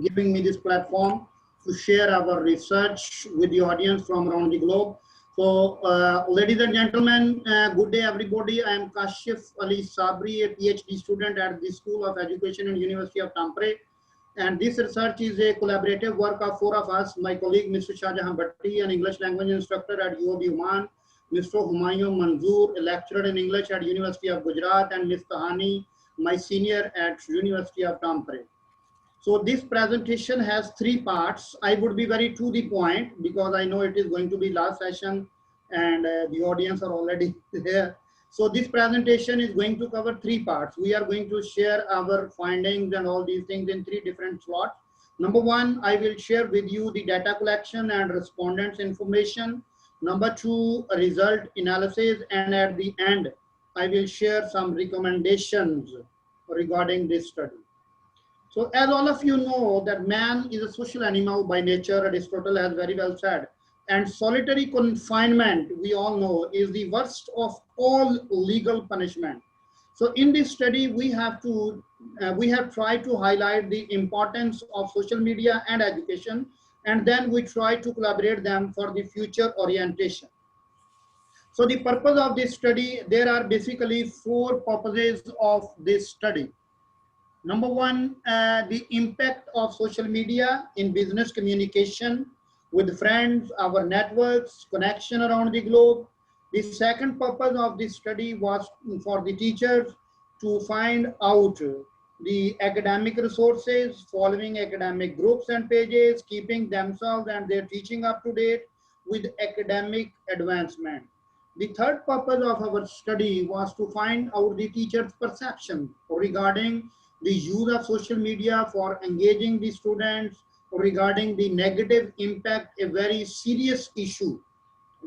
giving me this platform to share our research with the audience from around the globe. So, ladies and gentlemen, good day everybody. I am Kashif Ali Sabri, a PhD student at the School of Education and University of Tampere. And this research is a collaborative work of four of us, my colleague Mr. Shahjahan Bhatti, an English language instructor at UOB Oman, Mr. Humayun Manzoor, a lecturer in English at University of Gujarat, and Ms. Tahani, my senior at University of Tampere. So this presentation has three parts. I would be very to the point because I know it is going to be last session and the audience are already there. So this presentation is going to cover three parts. We are going to share our findings and all these things in three different slots. Number one, I will share with you the data collection and respondents information. Number two, result analysis. And at the end, I will share some recommendations regarding this study. So as all of you know that man is a social animal by nature, Aristotle has very well said. And solitary confinement, we all know, is the worst of all legal punishment. So in this study, we have tried to highlight the importance of social media and education, and then we try to collaborate them for the future orientation. So the purpose of this study, there are basically four purposes of this study. Number one, the impact of social media in business communication with friends, our networks, connection around the globe. The second purpose of this study was for the teachers to find out the academic resources, following academic groups and pages, keeping themselves and their teaching up to date with academic advancement. The third purpose of our study was to find out the teacher's perception regarding the use of social media for engaging the students, regarding the negative impact, a very serious issue,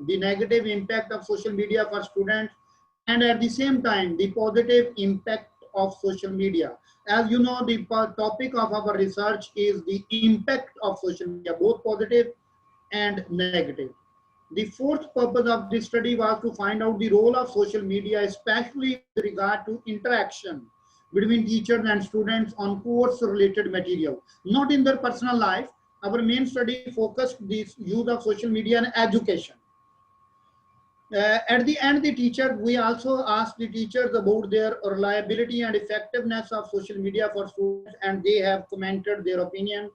the negative impact of social media for students, and at the same time, the positive impact of social media. As you know, the topic of our research is the impact of social media, both positive and negative. The fourth purpose of this study was to find out the role of social media, especially with regard to interaction between teachers and students on course-related material, not in their personal life. Our main study focused this use of social media in education. At the end, we also asked the teachers about their reliability and effectiveness of social media for students, and they have commented their opinion.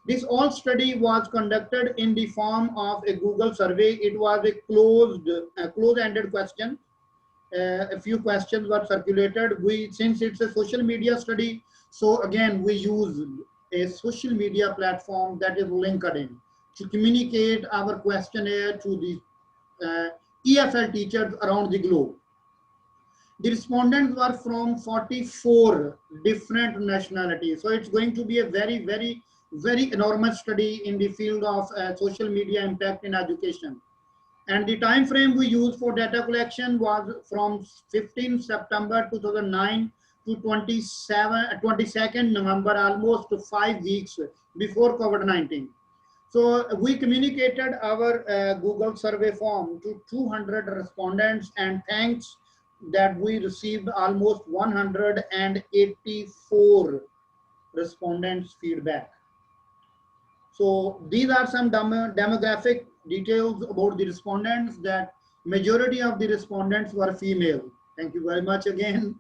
This all study was conducted in the form of a Google survey. It was a closed-ended question. A few questions were circulated. Since it's a social media study, so again, we use a social media platform that is LinkedIn to communicate our questionnaire to the EFL teachers around the globe. The respondents were from 44 different nationalities. So it's going to be a very, very, very enormous study in the field of social media impact in education. And the time frame we used for data collection was from 15 September 2009 to 22nd November, almost 5 weeks before COVID-19. So we communicated our Google survey form to 200 respondents, and thanks that we received almost 184 respondents' feedback. So these are some demographic details about the respondents. That majority of the respondents were female. Thank you very much again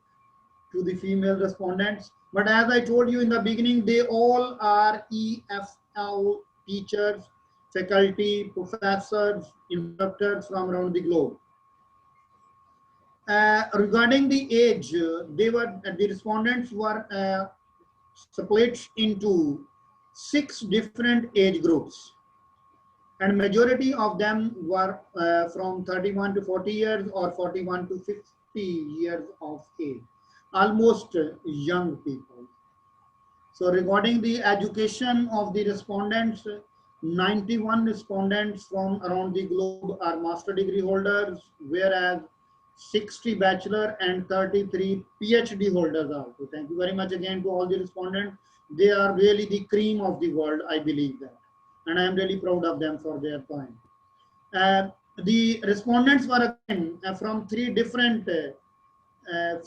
to the female respondents. But as I told you in the beginning, they all are EFL teachers, faculty, professors, instructors from around the globe. Regarding the age, the respondents were split into 6 different age groups, and majority of them were from 31 to 40 years or 41 to 50 years of age, almost young people. So regarding the education of the respondents, 91 respondents from around the globe are master degree holders, whereas 60 bachelor and 33 PhD holders are. So thank you very much again to all the respondents. They are really the cream of the world, I believe that. And I am really proud of them for their time. The respondents were again from 3 different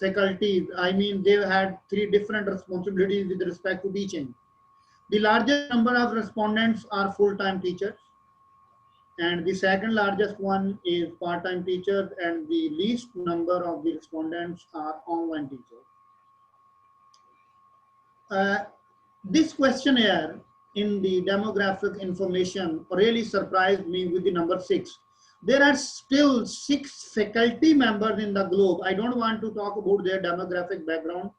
faculties. I mean, they had 3 different responsibilities with respect to teaching. The largest number of respondents are full-time teachers, and the second largest one is part-time teachers, and the least number of the respondents are online teachers. Uh, this questionnaire in the demographic information really surprised me with the number 6. There are still 6 faculty members in the globe. I don't want to talk about their demographic background.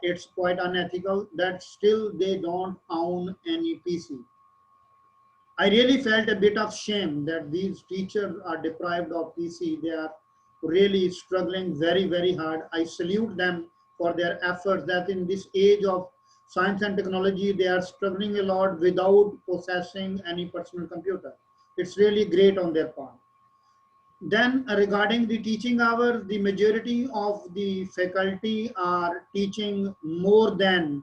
It's quite unethical that still they don't own any PC. I really felt a bit of shame that these teachers are deprived of PC. They are really struggling very, very hard. I salute them for their efforts that in this age of science and technology, they are struggling a lot without possessing any personal computer. It's really great on their part. Then regarding the teaching hours, the majority of the faculty are teaching more than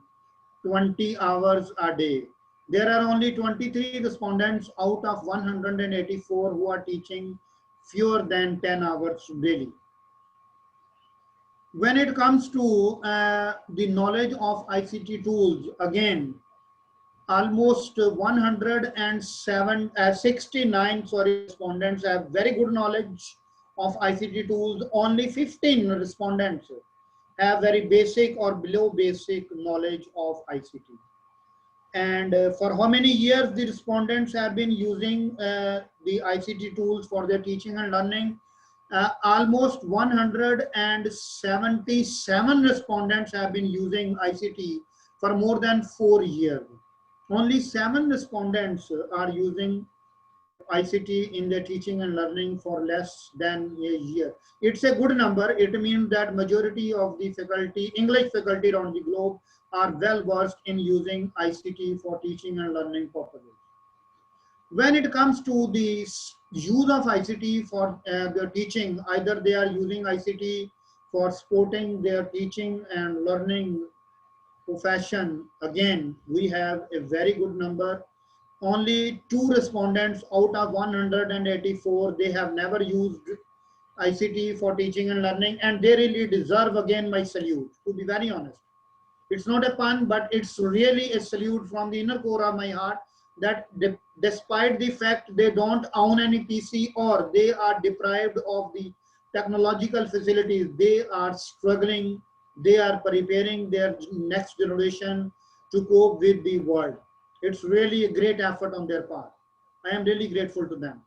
20 hours a day. There are only 23 respondents out of 184 who are teaching fewer than 10 hours daily. When it comes to the knowledge of ICT tools, again, almost 169 respondents have very good knowledge of ICT tools. Only 15 respondents have very basic or below basic knowledge of ICT. And for how many years the respondents have been using the ICT tools for their teaching and learning? Almost 177 respondents have been using ICT for more than 4 years. Only 7 respondents are using ICT in their teaching and learning for less than a year. It's a good number. It means that majority of the faculty, English faculty around the globe, are well versed in using ICT for teaching and learning purposes. When it comes to the use of ICT for their teaching, either they are using ICT for supporting their teaching and learning profession, again, we have a very good number. Only 2 respondents out of 184, they have never used ICT for teaching and learning, and they really deserve again my salute, to be very honest. It's not a pun, but it's really a salute from the inner core of my heart that despite the fact they don't own any PC or they are deprived of the technological facilities, they are struggling, they are preparing their next generation to cope with the world. It's really a great effort on their part. I am really grateful to them.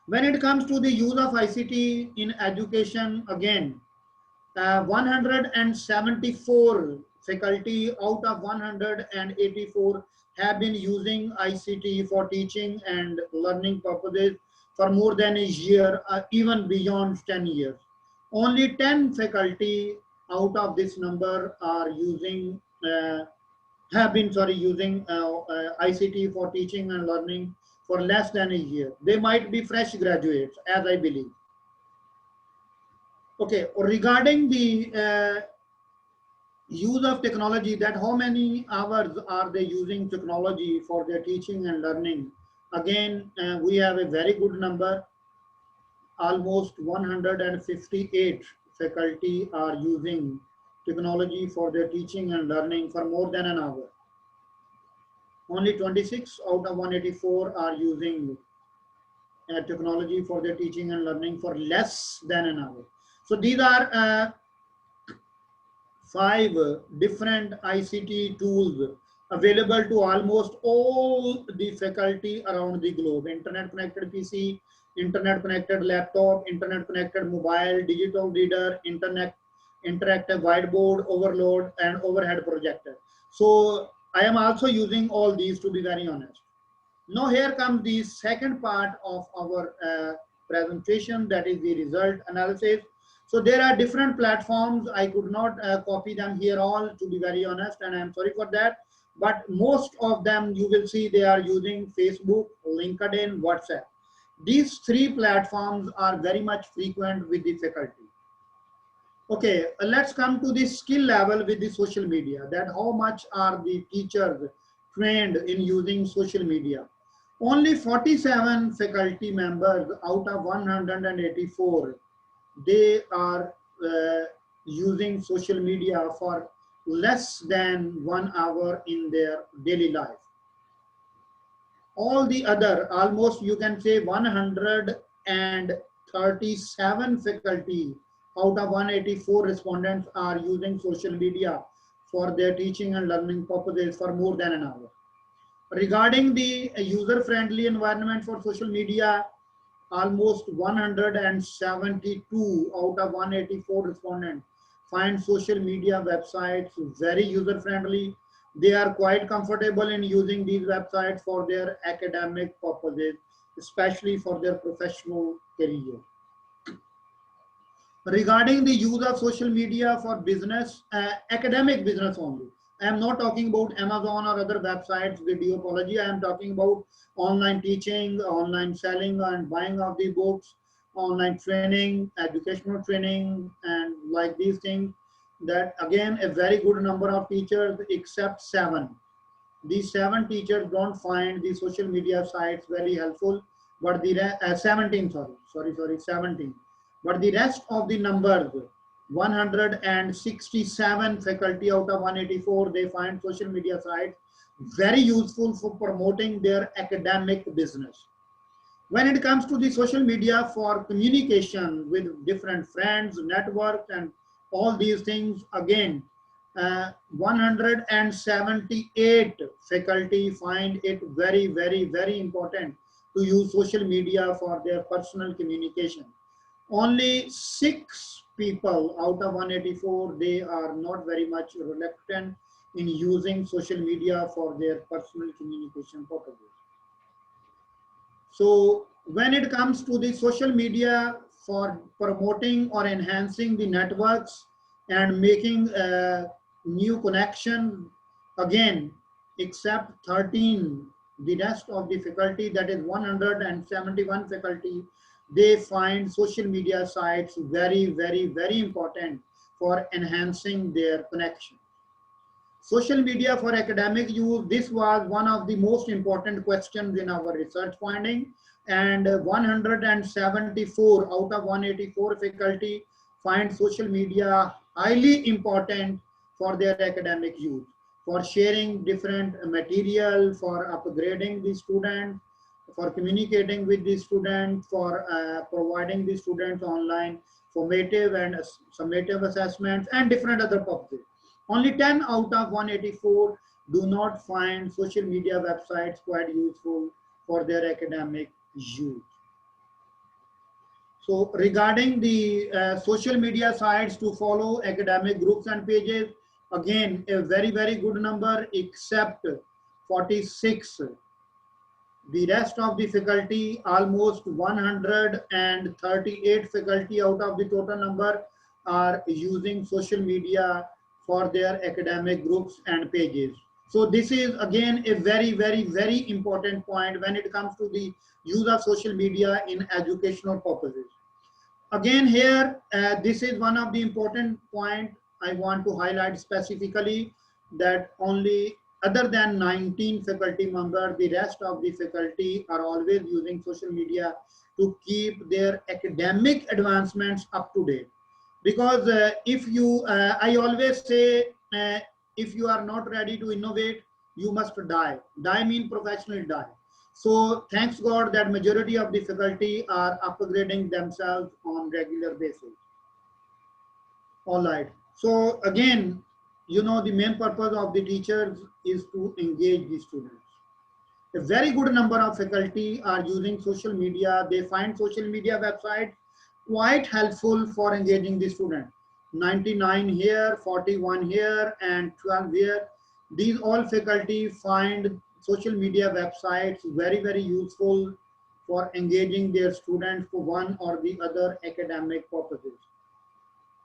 When it comes to the use of ICT in education, again, 174 faculty out of 184 have been using ICT for teaching and learning purposes for more than a year, even beyond 10 years. Only 10 faculty out of this number are using, using ICT for teaching and learning for less than a year. They might be fresh graduates, as I believe. Okay, regarding the use of technology, that how many hours are they using technology for their teaching and learning? Again, we have a very good number. Almost 158 faculty are using technology for their teaching and learning for more than an hour. Only 26 out of 184 are using technology for their teaching and learning for less than an hour. So these are 5 different ICT tools available to almost all the faculty around the globe. Internet connected PC, internet connected laptop, internet connected mobile, digital reader, internet interactive whiteboard, overload, and overhead projector. So I am also using all these, to be very honest. Now here comes the second part of our presentation, that is the result analysis. So there are different platforms. I could not copy them here all, to be very honest, and I'm sorry for that. But most of them you will see they are using Facebook, LinkedIn, WhatsApp. These 3 platforms are very much frequent with the faculty. Okay, let's come to the skill level with the social media, that how much are the teachers trained in using social media. Only 47 faculty members out of 184, they are using social media for less than 1 hour in their daily life. All the other, almost you can say 137 faculty out of 184 respondents are using social media for their teaching and learning purposes for more than an hour. Regarding the user-friendly environment for social media, almost 172 out of 184 respondents find social media websites very user-friendly. They are quite comfortable in using these websites for their academic purposes, especially for their professional career. Regarding the use of social media for business, academic business only. I am not talking about Amazon or other websites, videopology. I am talking about online teaching, online selling and buying of the books, online training, educational training, and like these things. That again, a very good number of teachers, except 7. These 7 teachers don't find the social media sites very helpful, but the 17, sorry, 17. But the rest of the numbers, 167 faculty out of 184, they find social media sites very useful for promoting their academic business. When it comes to the social media for communication with different friends, networks, and all these things, again, 178 faculty find it very important to use social media for their personal communication. Only 6 people out of 184, they are not very much reluctant in using social media for their personal communication purposes. So when it comes to the social media for promoting or enhancing the networks and making a new connection, again, except 13, the rest of the faculty, that is 171 faculty, they find social media sites very important for enhancing their connection. Social media for academic use, this was one of the most important questions in our research finding, and 174 out of 184 faculty find social media highly important for their academic use, for sharing different material, for upgrading the student, for communicating with the student, for providing the students online formative and summative assessments and different other purposes. Only 10 out of 184 do not find social media websites quite useful for their academic use. So regarding the social media sites to follow academic groups and pages, again, a very good number, except 46. The rest of the faculty, almost 138 faculty out of the total number, are using social media for their academic groups and pages. So this is again a very important point when it comes to the use of social media in educational purposes. Again here, this is one of the important point I want to highlight specifically, that only other than 19 faculty members, the rest of the faculty are always using social media to keep their academic advancements up to date. Because I always say, if you are not ready to innovate, you must die. Die means professionally die. So thanks God that majority of the faculty are upgrading themselves on regular basis. All right. So again, you know, the main purpose of the teachers is to engage the students. A very good number of faculty are using social media. They find social media websites quite helpful for engaging the student. 99 here, 41 here, and 12 here. These all faculty find social media websites very useful for engaging their students for one or the other academic purposes.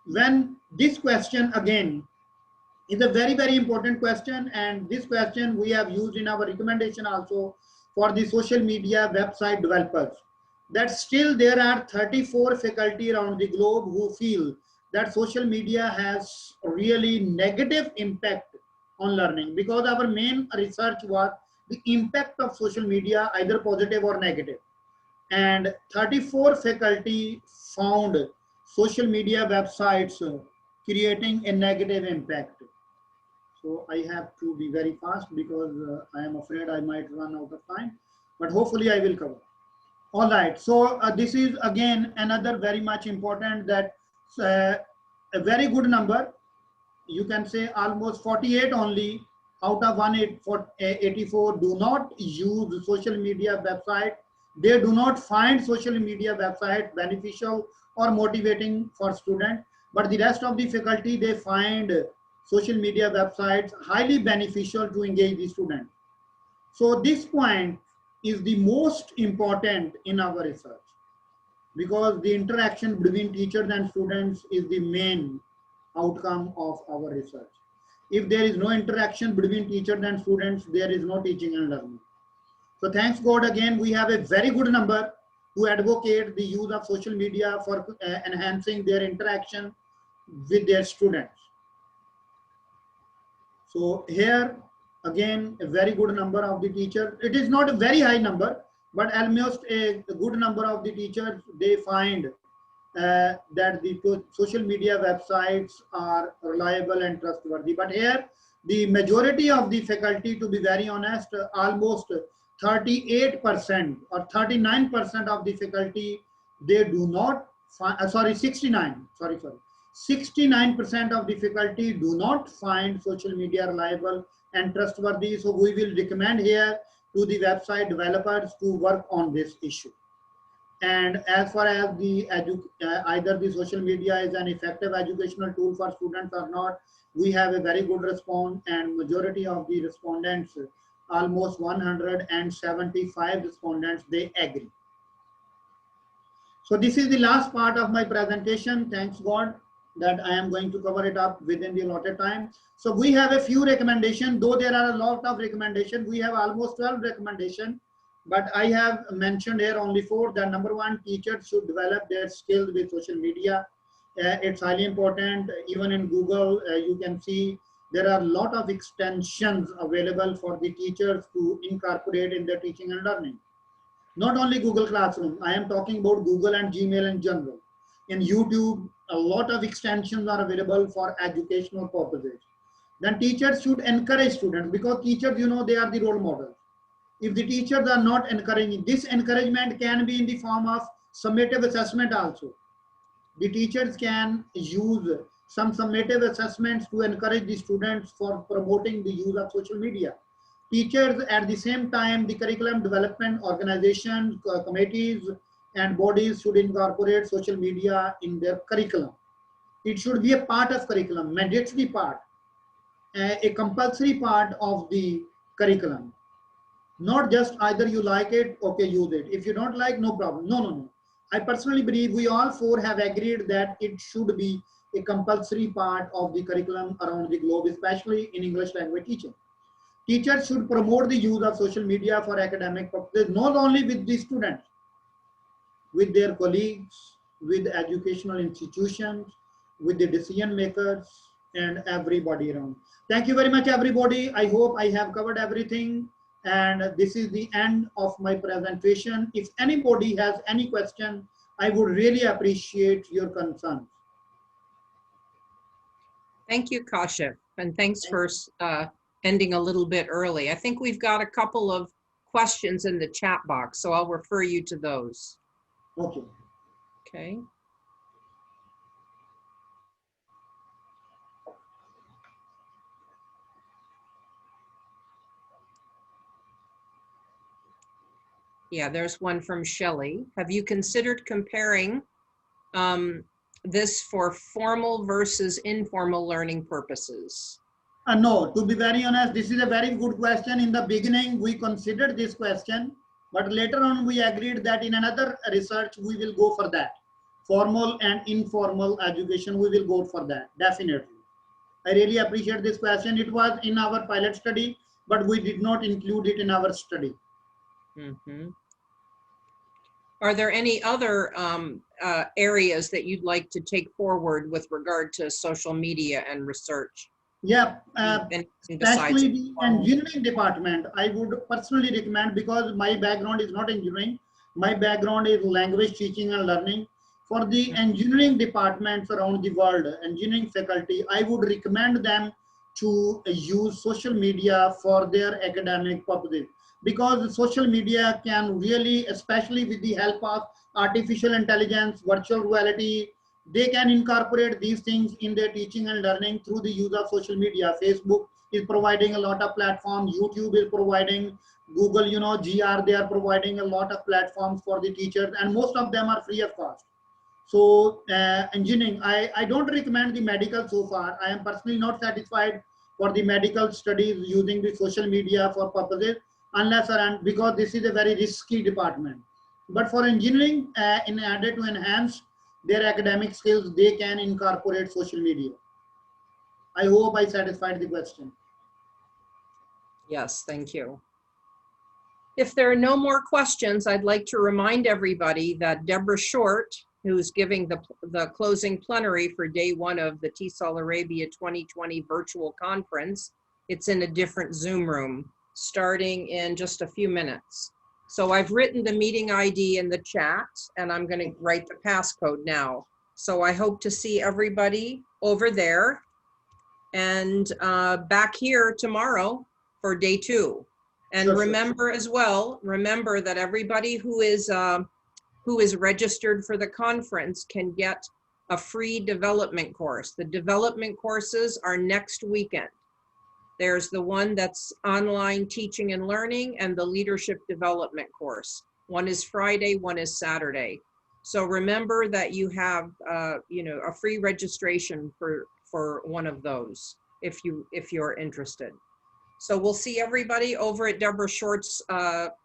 When this question again is a very important question, and this question we have used in our recommendation also for the social media website developers, that still there are 34 faculty around the globe who feel that social media has really negative impact on learning, because our main research was the impact of social media, either positive or negative, and 34 faculty found social media websites creating a negative impact. So I have to be very fast because I am afraid I might run out of time, but hopefully I will cover. All right, so this is again another very much important that uh, a very good number. You can say almost 48 only out of 184 do not use social media website. They do not find social media website beneficial or motivating for student, but the rest of the faculty, they find social media websites highly beneficial to engage the student. So this point is the most important in our research, because the interaction between teachers and students is the main outcome of our research. If there is no interaction between teachers and students, there is no teaching and learning. So thanks God, again, we have a very good number who advocate the use of social media for enhancing their interaction with their students. So here, again, a very good number of the teachers. It is not a very high number, but almost a good number of the teachers, they find that the social media websites are reliable and trustworthy. But here, the majority of the faculty, to be very honest, almost 38% or 39% of the faculty, they do not find, 69% of the faculty do not find social media reliable and trustworthy. So we will recommend here to the website developers to work on this issue. And as far as the either the social media is an effective educational tool for students or not, we have a very good response, and majority of the respondents, almost 175 respondents, they agree. So this is the last part of my presentation. Thanks God that I am going to cover it up within the allotted time. So we have a few recommendations, though there are a lot of recommendations. We have almost 12 recommendations, but I have mentioned here only 4. That number 1, teachers should develop their skills with social media. It's highly important. Even in Google, you can see there are a lot of extensions available for the teachers to incorporate in their teaching and learning. Not only Google Classroom, I am talking about Google and Gmail in general. In YouTube, a lot of extensions are available for educational purposes. Then teachers should encourage students, because teachers, you know, they are the role models. If the teachers are not encouraging, this encouragement can be in the form of summative assessment also. The teachers can use some summative assessments to encourage the students for promoting the use of social media. Teachers, at the same time, the curriculum development organizations, committees, and bodies should incorporate social media in their curriculum. It should be a part of curriculum, mandatory part, a compulsory part of the curriculum. Not just either you like it, okay, use it. If you don't like, no problem. No, no, no. I personally believe we all 4 have agreed that it should be a compulsory part of the curriculum around the globe, especially in English language teaching. Teachers should promote the use of social media for academic purposes, not only with the students, with their colleagues, with educational institutions, with the decision makers, and everybody around. Thank you very much, everybody. I hope I have covered everything. And this is the end of my presentation. If anybody has any question, I would really appreciate your concern. Thank you, Kashif, and thanks for ending a little bit early. I think we've got a couple of questions in the chat box, so I'll refer you to those. Okay. Okay. Yeah, there's one from Shelley. Have you considered comparing this for formal versus informal learning purposes? No, to be very honest, this is a very good question. In the beginning, we considered this question, but later on we agreed that in another research, we will go for that. Formal and informal education, we will go for that, definitely. I really appreciate this question. It was in our pilot study, but we did not include it in our study. Mm-hmm. Are there any other areas that you'd like to take forward with regard to social media and research? Yeah, especially the engineering department, I would personally recommend, because my background is not engineering. My background is language teaching and learning. For the engineering departments around the world, engineering faculty, I would recommend them to use social media for their academic purposes, because social media can really, especially with the help of artificial intelligence, virtual reality, they can incorporate these things in their teaching and learning through the use of social media. Facebook is providing a lot of platforms, YouTube is providing, Google, GR, they are providing a lot of platforms for the teachers, and most of them are free of cost. So engineering, I don't recommend the medical so far. I am personally not satisfied for the medical studies using the social media for purposes, unless and because this is a very risky department. But for engineering, in order to enhance their academic skills, they can incorporate social media. I hope I satisfied the question. Yes, thank you. If there are no more questions, I'd like to remind everybody that Deborah Short, who's giving the closing plenary for day one of the TESOL Arabia 2020 virtual conference, it's in a different Zoom room, starting in just a few minutes. So I've written the meeting ID in the chat, and I'm going to write the passcode now. So I hope to see everybody over there and back here tomorrow for day two. And Sure, remember as well, remember that everybody who is registered for the conference can get a free development course. The development courses are next weekend. There's the one that's online teaching and learning, and the leadership development course. One is Friday, one is Saturday. So remember that you have a free registration for one of those if you're interested. So we'll see everybody over at Deborah Short's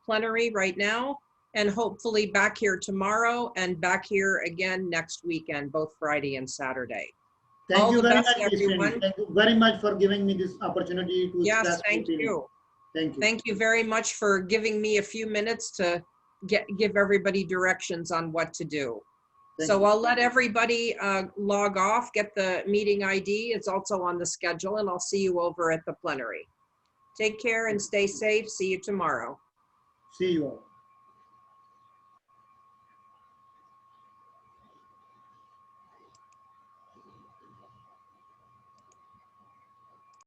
plenary right now, and hopefully back here tomorrow and back here again next weekend, both Friday and Saturday. Thank you very much, everyone. Thank you very much for giving me this opportunity to Yes, express thank you. Thank you. Thank you very much for giving me a few minutes to give everybody directions on what to do. So I'll let everybody log off, get the meeting ID. It's also on the schedule, and I'll see you over at the plenary. Take care and stay safe. See you tomorrow. See you all.